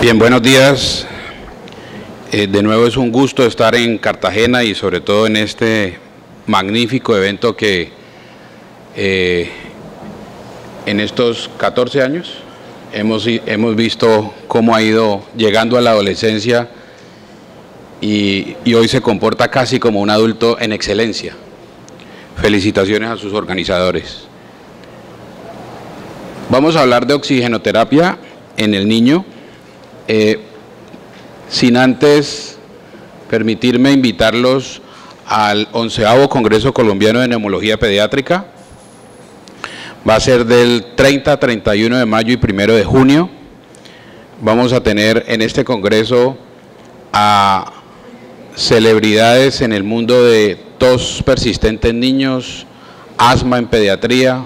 Bien, buenos días. De nuevo es un gusto estar en Cartagena y sobre todo en este magnífico evento que en estos 14 años hemos visto cómo ha ido llegando a la adolescencia y hoy se comporta casi como un adulto en excelencia. Felicitaciones a sus organizadores. Vamos a hablar de oxigenoterapia en el niño. Sin antes permitirme invitarlos al 11º Congreso Colombiano de Neumología Pediátrica. Va a ser del 30 a 31 de mayo y 1 de junio. Vamos a tener en este congreso a celebridades en el mundo de tos persistente en niños, asma en pediatría.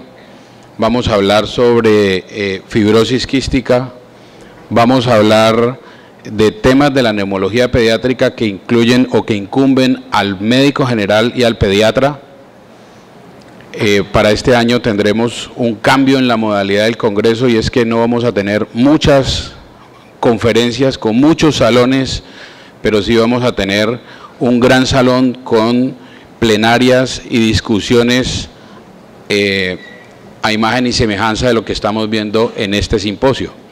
Vamos a hablar sobre fibrosis quística. Vamos a hablar de temas de la neumología pediátrica que incluyen o que incumben al médico general y al pediatra. Para este año tendremos un cambio en la modalidad del congreso y es que no vamos a tener muchas conferencias con muchos salones, pero sí vamos a tener un gran salón con plenarias y discusiones a imagen y semejanza de lo que estamos viendo en este simposio.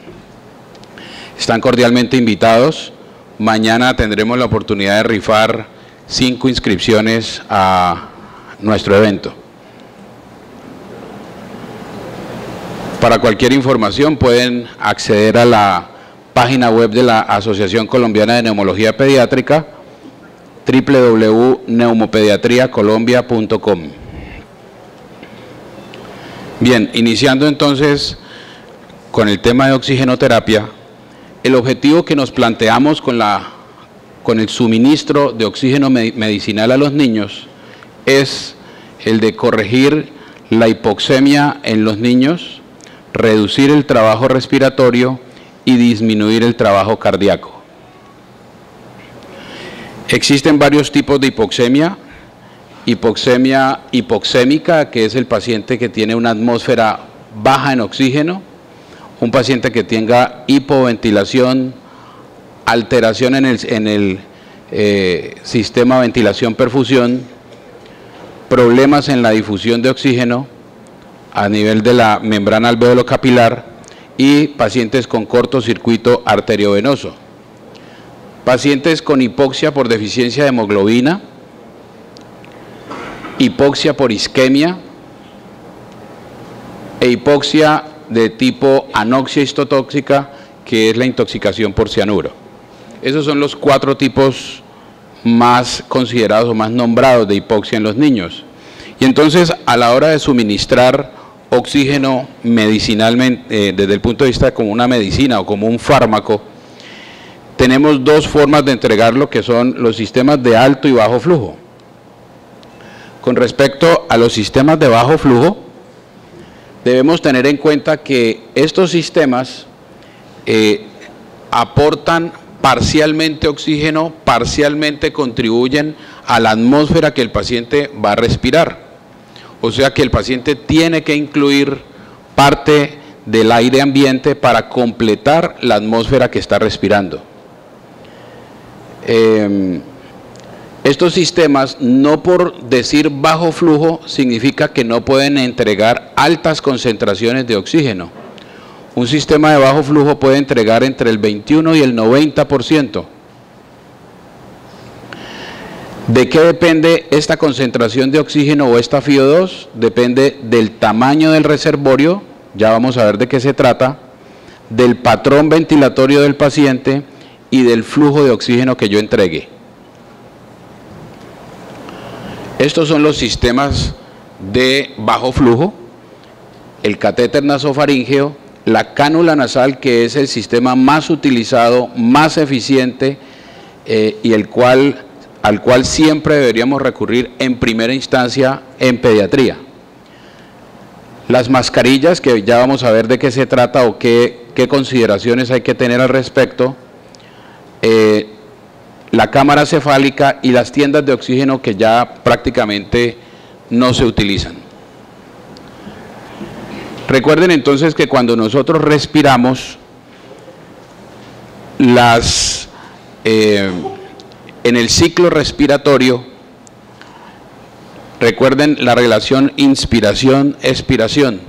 Están cordialmente invitados. Mañana tendremos la oportunidad de rifar 5 inscripciones a nuestro evento. Para cualquier información pueden acceder a la página web de la Asociación Colombiana de Neumología Pediátrica, www.neumopediatriacolombia.com. Bien, iniciando entonces con el tema de oxigenoterapia. El objetivo que nos planteamos con el suministro de oxígeno medicinal a los niños es el de corregir la hipoxemia en los niños, reducir el trabajo respiratorio y disminuir el trabajo cardíaco. Existen varios tipos de hipoxemia. Hipoxemia hipoxémica, que es el paciente que tiene una atmósfera baja en oxígeno, un paciente que tenga hipoventilación, alteración en el sistema ventilación-perfusión, problemas en la difusión de oxígeno a nivel de la membrana alvéolo capilar y pacientes con cortocircuito arteriovenoso. Pacientes con hipoxia por deficiencia de hemoglobina, hipoxia por isquemia e hipoxia de tipo anoxia histotóxica, que es la intoxicación por cianuro. Esos son los 4 tipos más considerados o más nombrados de hipoxia en los niños. Y entonces, a la hora de suministrar oxígeno medicinalmente, desde el punto de vista como una medicina o como un fármaco, tenemos 2 formas de entregarlo, que son los sistemas de alto y bajo flujo. Con respecto a los sistemas de bajo flujo, debemos tener en cuenta que estos sistemas aportan parcialmente oxígeno, parcialmente contribuyen a la atmósfera que el paciente va a respirar. O sea que el paciente tiene que incluir parte del aire ambiente para completar la atmósfera que está respirando. Estos sistemas, no por decir bajo flujo, significa que no pueden entregar altas concentraciones de oxígeno. Un sistema de bajo flujo puede entregar entre el 21 y el 90%. ¿De qué depende esta concentración de oxígeno o esta FiO2? Depende del tamaño del reservorio, ya vamos a ver de qué se trata, del patrón ventilatorio del paciente y del flujo de oxígeno que yo entregue. Estos son los sistemas de bajo flujo, el catéter nasofaríngeo, la cánula nasal, que es el sistema más utilizado, más eficiente y al cual siempre deberíamos recurrir en primera instancia en pediatría. Las mascarillas, que ya vamos a ver de qué se trata o qué consideraciones hay que tener al respecto, la cámara cefálica y las tiendas de oxígeno que ya prácticamente no se utilizan. Recuerden entonces que cuando nosotros respiramos, en el ciclo respiratorio, recuerden la relación inspiración-expiración.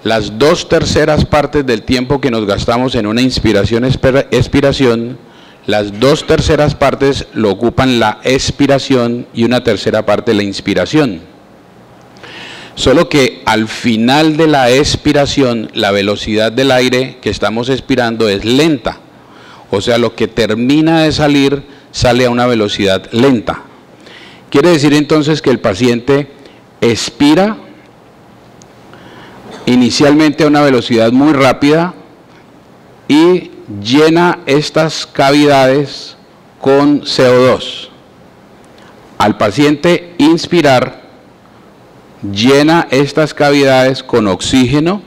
Las 2/3 partes del tiempo que nos gastamos en una inspiración-expiración, las 2/3 partes lo ocupan la expiración y 1/3 parte la inspiración. Solo que al final de la expiración, la velocidad del aire que estamos expirando es lenta. O sea, lo que termina de salir, sale a una velocidad lenta. Quiere decir entonces que el paciente expira inicialmente a una velocidad muy rápida y llena estas cavidades con CO2. Al paciente inspirar, llena estas cavidades con oxígeno,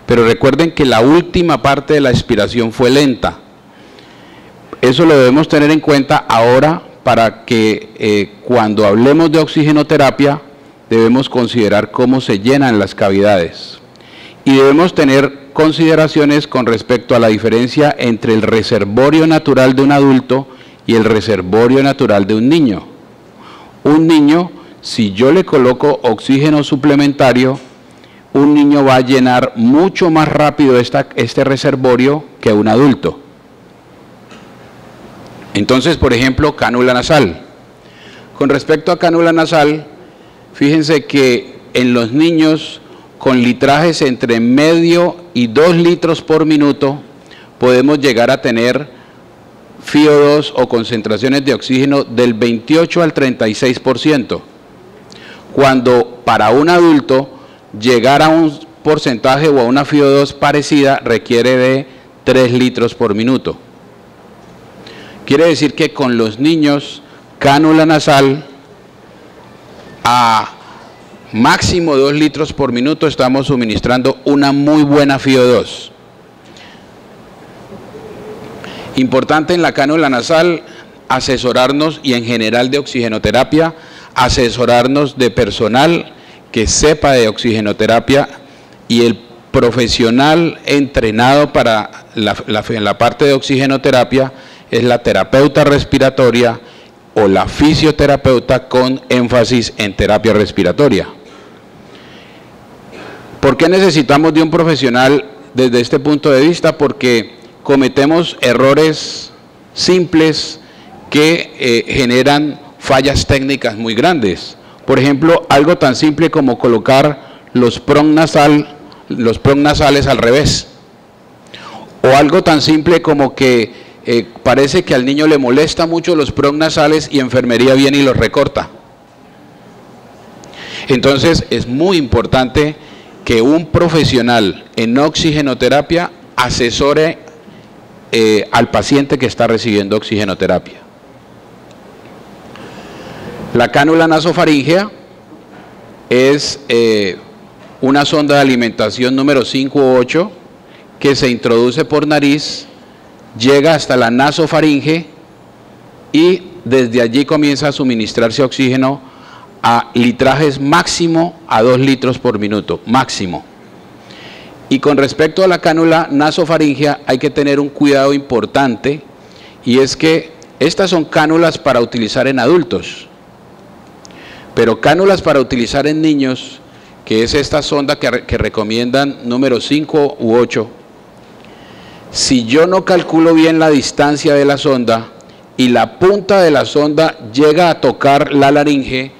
pero recuerden que la última parte de la expiración fue lenta. Eso lo debemos tener en cuenta ahora para que cuando hablemos de oxigenoterapia debemos considerar cómo se llenan las cavidades. Y debemos tener consideraciones con respecto a la diferencia entre el reservorio natural de un adulto y el reservorio natural de un niño. Un niño, si yo le coloco oxígeno suplementario, un niño va a llenar mucho más rápido este reservorio que un adulto. Entonces, por ejemplo, cánula nasal. Con respecto a cánula nasal, fíjense que en los niños con litrajes entre medio y 2 litros por minuto podemos llegar a tener FiO2 o concentraciones de oxígeno del 28 al 36%, cuando para un adulto llegar a un porcentaje o a una FiO2 parecida requiere de 3 litros por minuto. Quiere decir que con los niños, cánula nasal a máximo 2 litros por minuto estamos suministrando una muy buena FiO2. Importante en la cánula nasal asesorarnos, y en general de oxigenoterapia, asesorarnos de personal que sepa de oxigenoterapia, y el profesional entrenado para la parte de oxigenoterapia es la terapeuta respiratoria o la fisioterapeuta con énfasis en terapia respiratoria. ¿Por qué necesitamos de un profesional desde este punto de vista? Porque cometemos errores simples que generan fallas técnicas muy grandes. Por ejemplo, algo tan simple como colocar los nasales al revés. O algo tan simple como que parece que al niño le molesta mucho los nasales y enfermería viene y los recorta. Entonces es muy importante que un profesional en oxigenoterapia asesore al paciente que está recibiendo oxigenoterapia. La cánula nasofaríngea es una sonda de alimentación número 5 u 8 que se introduce por nariz, llega hasta la nasofaringe y desde allí comienza a suministrarse oxígeno a litrajes máximo a 2 litros por minuto, máximo. Y con respecto a la cánula nasofaríngea hay que tener un cuidado importante, y es que estas son cánulas para utilizar en adultos, pero cánulas para utilizar en niños, que es esta sonda que recomiendan número 5 u 8, si yo no calculo bien la distancia de la sonda y la punta de la sonda llega a tocar la laringe,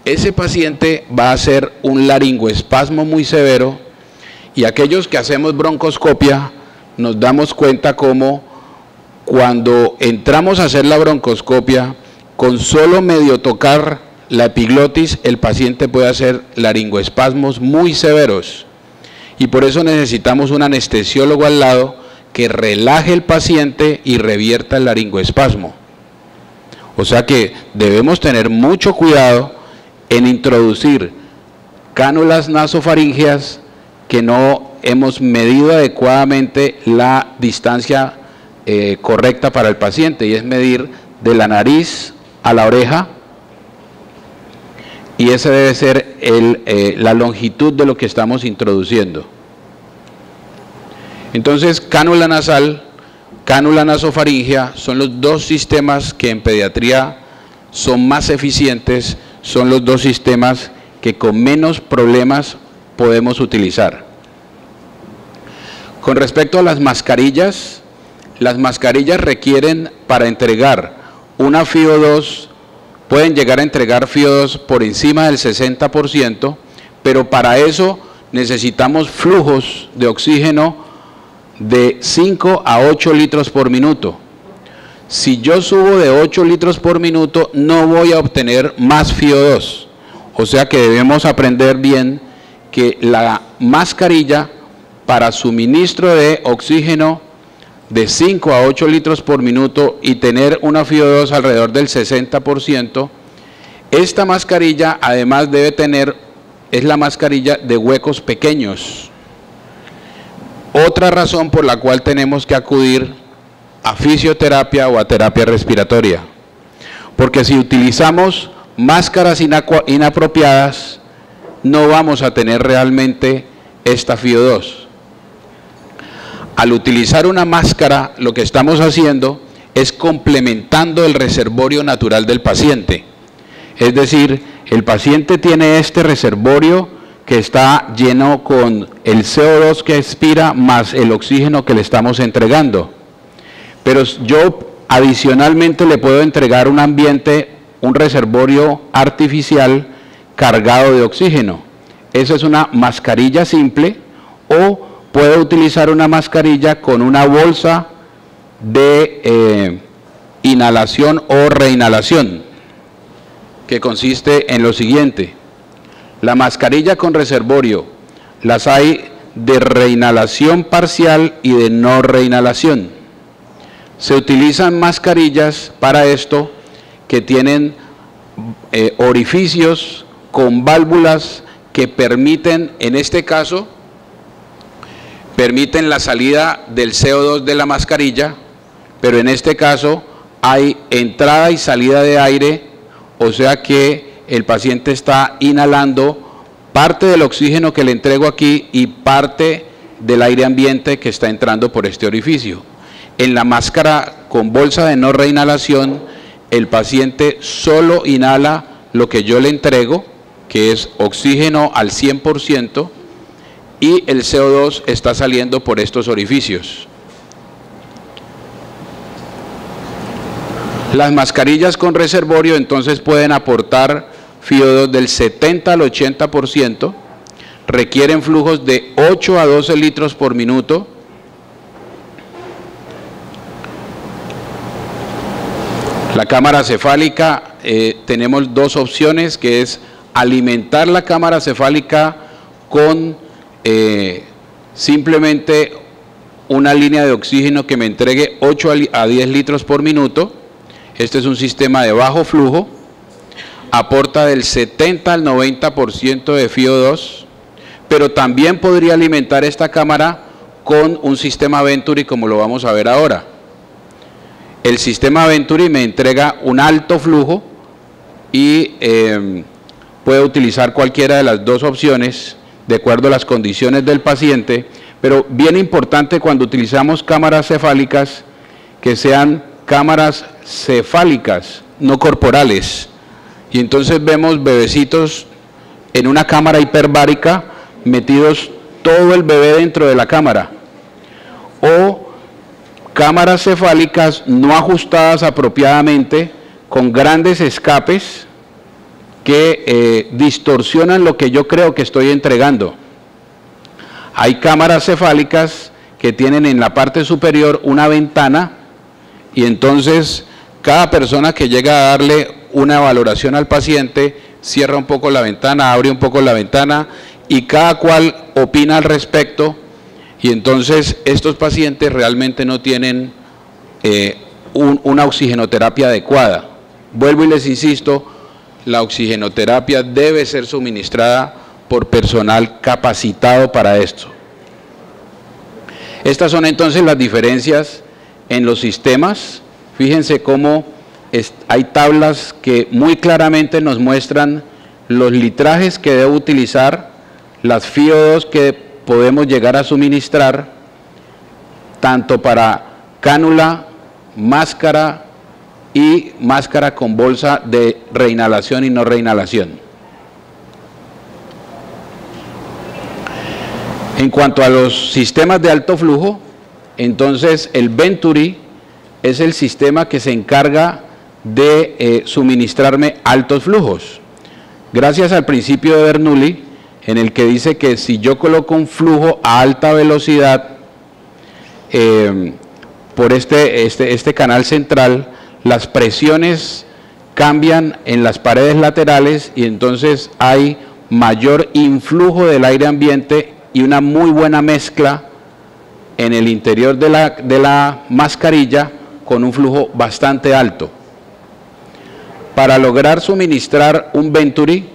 ese paciente va a hacer un laringoespasmo muy severo, y aquellos que hacemos broncoscopia nos damos cuenta cómo cuando entramos a hacer la broncoscopia, con solo medio tocar la epiglotis, el paciente puede hacer laringoespasmos muy severos, y por eso necesitamos un anestesiólogo al lado que relaje el paciente y revierta el laringoespasmo. O sea que debemos tener mucho cuidado en introducir cánulas nasofaríngeas que no hemos medido adecuadamente la distancia correcta para el paciente, y es medir de la nariz a la oreja, y esa debe ser la longitud de lo que estamos introduciendo. Entonces, cánula nasal, cánula nasofaríngea son los dos sistemas que en pediatría son más eficientes, son los dos sistemas que con menos problemas podemos utilizar. Con respecto a las mascarillas requieren para entregar una FiO2, pueden llegar a entregar FiO2 por encima del 60%, pero para eso necesitamos flujos de oxígeno de 5 a 8 litros por minuto. Si yo subo de 8 litros por minuto, no voy a obtener más FiO2. O sea que debemos aprender bien que la mascarilla para suministro de oxígeno de 5 a 8 litros por minuto y tener una FiO2 alrededor del 60%, esta mascarilla además debe tener, es la mascarilla de huecos pequeños. Otra razón por la cual tenemos que acudir a fisioterapia o a terapia respiratoria, porque si utilizamos máscaras inapropiadas, no vamos a tener realmente esta FiO2. Al utilizar una máscara, lo que estamos haciendo es complementando el reservorio natural del paciente. Es decir, el paciente tiene este reservorio que está lleno con el CO2 que expira más el oxígeno que le estamos entregando. Pero yo adicionalmente le puedo entregar un ambiente, un reservorio artificial cargado de oxígeno. Esa es una mascarilla simple, o puedo utilizar una mascarilla con una bolsa de inhalación o reinhalación, que consiste en lo siguiente. La mascarilla con reservorio, las hay de reinhalación parcial y de no reinhalación. Se utilizan mascarillas para esto que tienen orificios con válvulas que permiten, en este caso, permiten la salida del CO2 de la mascarilla, pero en este caso hay entrada y salida de aire, o sea que el paciente está inhalando parte del oxígeno que le entrego aquí y parte del aire ambiente que está entrando por este orificio. En la máscara con bolsa de no reinhalación, el paciente solo inhala lo que yo le entrego, que es oxígeno al 100%, y el CO2 está saliendo por estos orificios. Las mascarillas con reservorio entonces pueden aportar FiO2 del 70 al 80%, requieren flujos de 8 a 12 litros por minuto. La cámara cefálica, tenemos dos opciones, que es alimentar la cámara cefálica con simplemente una línea de oxígeno que me entregue 8 a 10 litros por minuto. Este es un sistema de bajo flujo, aporta del 70 al 90% de FiO2, pero también podría alimentar esta cámara con un sistema Venturi, como lo vamos a ver ahora. El sistema Venturi me entrega un alto flujo y puedo utilizar cualquiera de las dos opciones de acuerdo a las condiciones del paciente, pero bien importante cuando utilizamos cámaras cefálicas que sean cámaras cefálicas, no corporales. Y entonces vemos bebecitos en una cámara hiperbárica metidos todo el bebé dentro de la cámara, o cámaras cefálicas no ajustadas apropiadamente con grandes escapes que distorsionan lo que yo creo que estoy entregando. Hay cámaras cefálicas que tienen en la parte superior una ventana, y entonces cada persona que llega a darle una valoración al paciente cierra un poco la ventana, abre un poco la ventana, y cada cual opina al respecto, y entonces estos pacientes realmente no tienen una oxigenoterapia adecuada. Vuelvo y les insisto, la oxigenoterapia debe ser suministrada por personal capacitado para esto. Estas son entonces las diferencias en los sistemas. Fíjense cómo hay tablas que muy claramente nos muestran los litrajes que debo utilizar, las FiO2 que podemos llegar a suministrar, tanto para cánula, máscara y máscara con bolsa de reinhalación y no reinhalación. En cuanto a los sistemas de alto flujo, entonces el Venturi es el sistema que se encarga de suministrarme altos flujos. Gracias al principio de Bernoulli, en el que dice que si yo coloco un flujo a alta velocidad por este canal central, las presiones cambian en las paredes laterales y entonces hay mayor influjo del aire ambiente y una muy buena mezcla en el interior de la mascarilla con un flujo bastante alto. Para lograr suministrar un Venturi,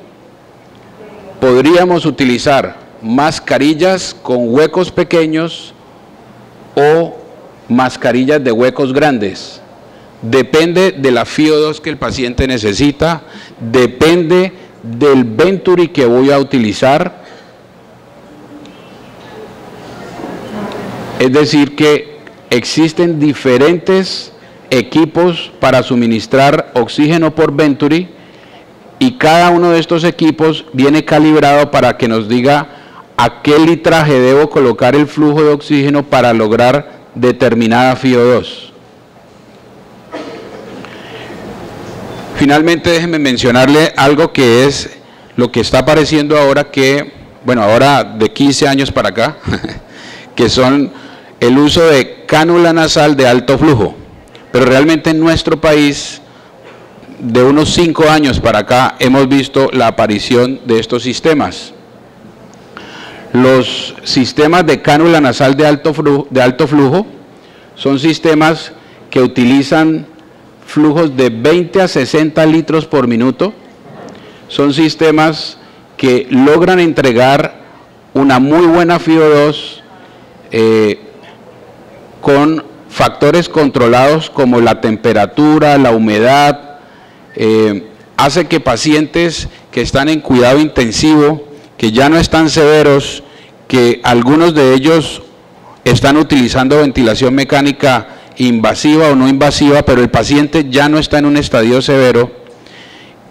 podríamos utilizar mascarillas con huecos pequeños o mascarillas de huecos grandes. Depende de la FiO2 que el paciente necesita, depende del Venturi que voy a utilizar. Es decir que existen diferentes equipos para suministrar oxígeno por Venturi y cada uno de estos equipos viene calibrado para que nos diga a qué litraje debo colocar el flujo de oxígeno para lograr determinada FiO2. Finalmente déjenme mencionarle algo que es lo que está apareciendo ahora ahora de 15 años para acá, que son el uso de cánula nasal de alto flujo. Pero realmente en nuestro país, de unos 5 años para acá, hemos visto la aparición de estos sistemas. Los sistemas de cánula nasal de alto flujo son sistemas que utilizan flujos de 20 a 60 litros por minuto. Son sistemas que logran entregar una muy buena FiO2 con factores controlados como la temperatura, la humedad. Hace que pacientes que están en cuidado intensivo, que ya no están severos, que algunos de ellos están utilizando ventilación mecánica invasiva o no invasiva, pero el paciente ya no está en un estadio severo,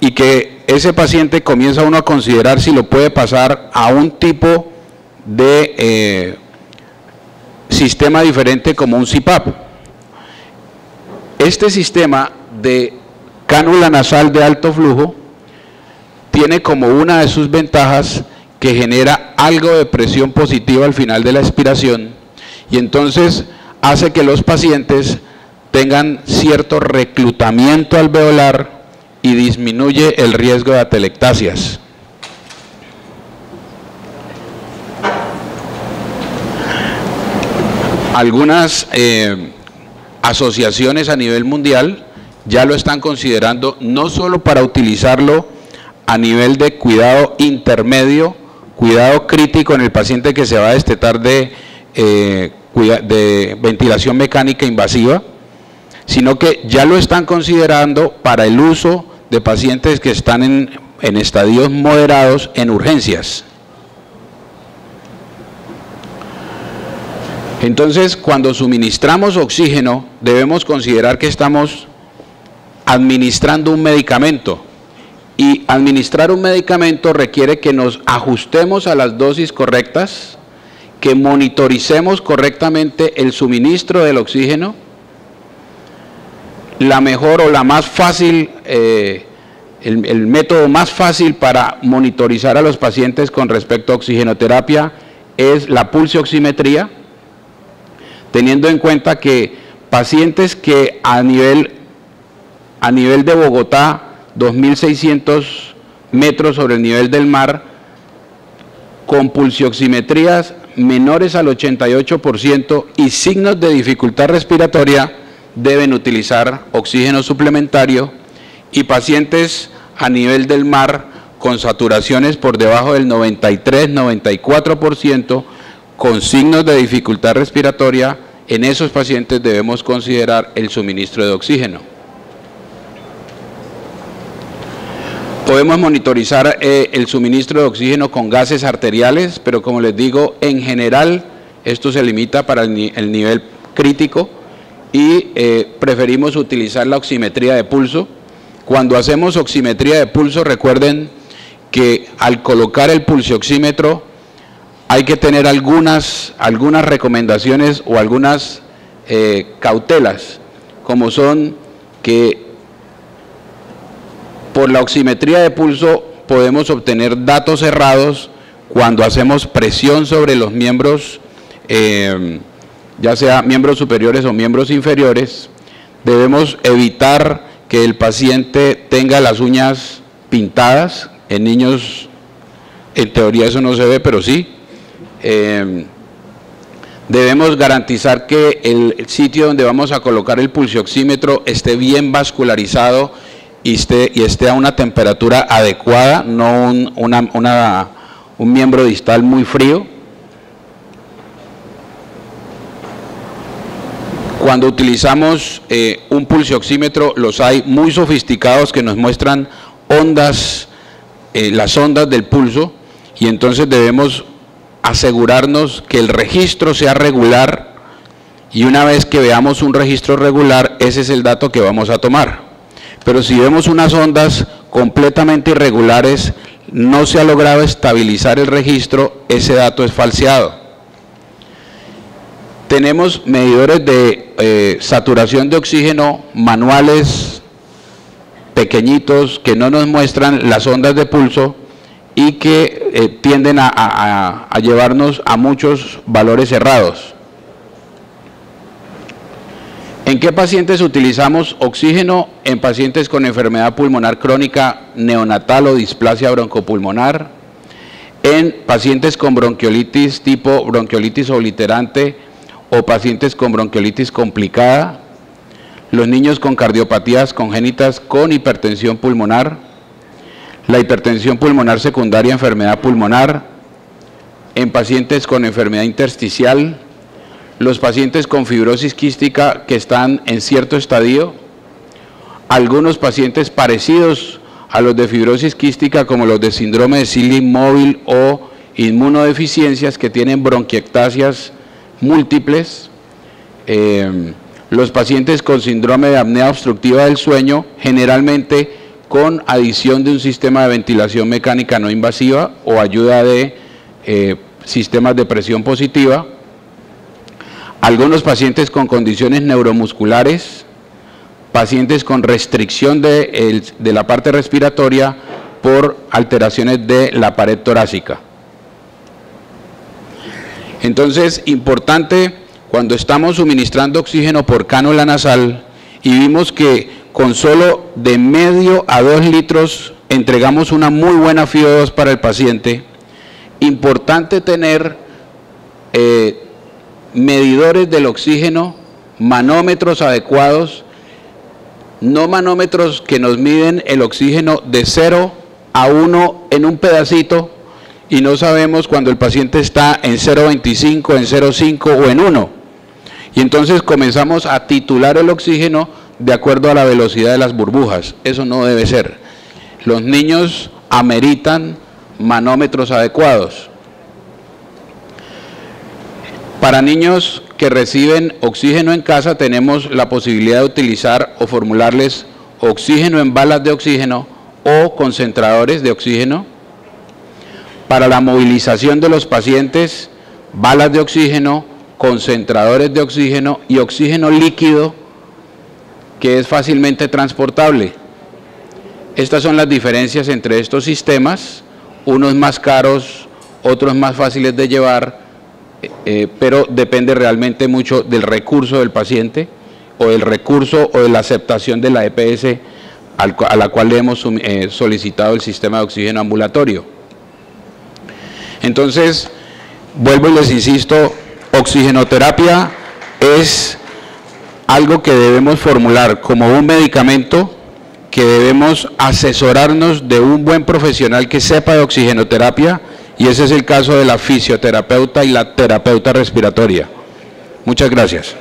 y que ese paciente comienza uno a considerar si lo puede pasar a un tipo de sistema diferente como un CPAP. Este sistema de cánula nasal de alto flujo tiene como una de sus ventajas que genera algo de presión positiva al final de la expiración y entonces hace que los pacientes tengan cierto reclutamiento alveolar y disminuye el riesgo de atelectasias. Algunas asociaciones a nivel mundial ya lo están considerando no solo para utilizarlo a nivel de cuidado intermedio, cuidado crítico en el paciente que se va a destetar de ventilación mecánica invasiva, sino que ya lo están considerando para el uso de pacientes que están en estadios moderados en urgencias. Entonces, cuando suministramos oxígeno, debemos considerar que estamos administrando un medicamento. Y administrar un medicamento requiere que nos ajustemos a las dosis correctas, que monitoricemos correctamente el suministro del oxígeno. La mejor o la más fácil, el método más fácil para monitorizar a los pacientes con respecto a oxigenoterapia es la pulsioximetría, teniendo en cuenta que pacientes que a nivel de Bogotá, 2.600 metros sobre el nivel del mar, con pulsioximetrías menores al 88% y signos de dificultad respiratoria, deben utilizar oxígeno suplementario, y pacientes a nivel del mar con saturaciones por debajo del 93-94%, con signos de dificultad respiratoria, en esos pacientes debemos considerar el suministro de oxígeno. Podemos monitorizar el suministro de oxígeno con gases arteriales, pero como les digo, en general esto se limita para el nivel crítico, y preferimos utilizar la oximetría de pulso. Cuando hacemos oximetría de pulso, recuerden que al colocar el pulsioxímetro hay que tener algunas recomendaciones o algunas cautelas, como son que por la oximetría de pulso podemos obtener datos errados cuando hacemos presión sobre los miembros, ya sea miembros superiores o miembros inferiores. Debemos evitar que el paciente tenga las uñas pintadas. En niños, en teoría eso no se ve, pero sí. Debemos garantizar que el sitio donde vamos a colocar el pulsioxímetro esté bien vascularizado y esté a una temperatura adecuada, no un miembro distal muy frío. Cuando utilizamos un pulsioxímetro, los hay muy sofisticados que nos muestran ondas, las ondas del pulso, y entonces debemos asegurarnos que el registro sea regular, y una vez que veamos un registro regular, ese es el dato que vamos a tomar. Pero si vemos unas ondas completamente irregulares, no se ha logrado estabilizar el registro, ese dato es falseado. Tenemos medidores de saturación de oxígeno manuales pequeñitos que no nos muestran las ondas de pulso y que tienden a llevarnos a muchos valores errados. ¿En qué pacientes utilizamos oxígeno? En pacientes con enfermedad pulmonar crónica neonatal o displasia broncopulmonar, en pacientes con bronquiolitis tipo bronquiolitis obliterante o pacientes con bronquiolitis complicada, los niños con cardiopatías congénitas con hipertensión pulmonar, la hipertensión pulmonar secundaria, enfermedad pulmonar, en pacientes con enfermedad intersticial, los pacientes con fibrosis quística que están en cierto estadio, algunos pacientes parecidos a los de fibrosis quística como los de síndrome de Silly móvil o inmunodeficiencias que tienen bronquiectasias múltiples, los pacientes con síndrome de apnea obstructiva del sueño, generalmente con adición de un sistema de ventilación mecánica no invasiva o ayuda de sistemas de presión positiva, algunos pacientes con condiciones neuromusculares, pacientes con restricción de la parte respiratoria por alteraciones de la pared torácica. Entonces, importante, cuando estamos suministrando oxígeno por cánula nasal y vimos que con solo de medio a 2 litros entregamos una muy buena FiO2 para el paciente, importante tener medidores del oxígeno, manómetros adecuados, no manómetros que nos miden el oxígeno de 0 a 1 en un pedacito y no sabemos cuando el paciente está en 0,25, en 0,5 o en 1. Y entonces comenzamos a titular el oxígeno de acuerdo a la velocidad de las burbujas. Eso no debe ser. Los niños ameritan manómetros adecuados. Para niños que reciben oxígeno en casa tenemos la posibilidad de utilizar o formularles oxígeno en balas de oxígeno o concentradores de oxígeno. Para la movilización de los pacientes, balas de oxígeno, concentradores de oxígeno y oxígeno líquido que es fácilmente transportable. Estas son las diferencias entre estos sistemas, unos más caros, otros más fáciles de llevar, pero depende realmente mucho del recurso del paciente o del recurso o de la aceptación de la EPS a la cual le hemos solicitado el sistema de oxígeno ambulatorio. Entonces, vuelvo y les insisto, oxigenoterapia es algo que debemos formular como un medicamento, que debemos asesorarnos de un buen profesional que sepa de oxigenoterapia, y ese es el caso de la fisioterapeuta y la terapeuta respiratoria. Muchas gracias.